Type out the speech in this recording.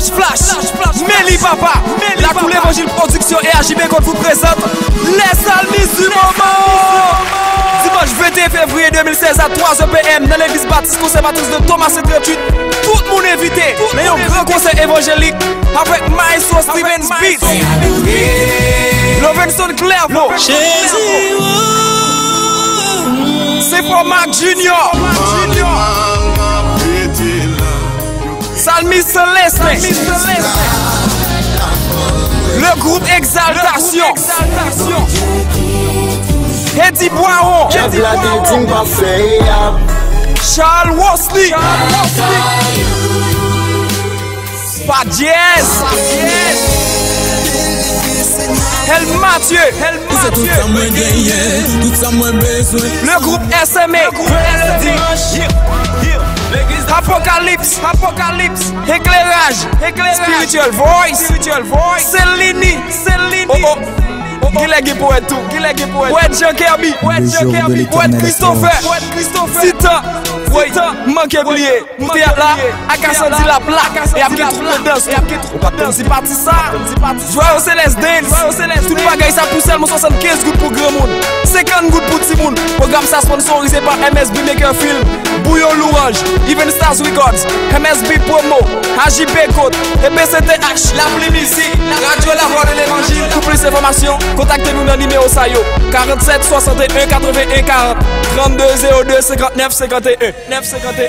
Flash, Méli Papa, la Cour l'Évangile Production et AJB qu'on vous présente les salmistes du moment. Dimanche 21 février 2016 à 3h PM dans l'église baptiste conservatrice de Thomas C38. Tout le monde invité. Mais un grand concert évangélique avec Maestro Stevens Beats, Lovenson Clairvaux. C'est pour Marc Junior. Salmis Céleste. Le groupe Exaltation. Eddie Boiron. Charles Wosley. Pas Diaz. El Mathieu. Le groupe SMA. Apocalypse. Éclairage. Spiritual Voice. Céline. Qui pour tout. Poète Jean Kirby. Poète Christopher. Sita. Manquez oublier. Théâtre là. Akasandi la plaque. Et après tout le danse. On va danser parti ça. Joyeux Céleste Dance. Tout le bagage ça pour seulement 75 gouttes pour grand monde. 50 gouttes pour petit monde. Programme ça sponsorisé par MSB Maker Film. Bouillon Louange. Even Stars Records. MSB Promo. AJB Code. Et BCTH. La Plimici. Radio La Voix de l'Évangile. Pour plus d'informations, contactez-nous dans le numéro SAYO 47 61 81 40 32 02 59 51 951.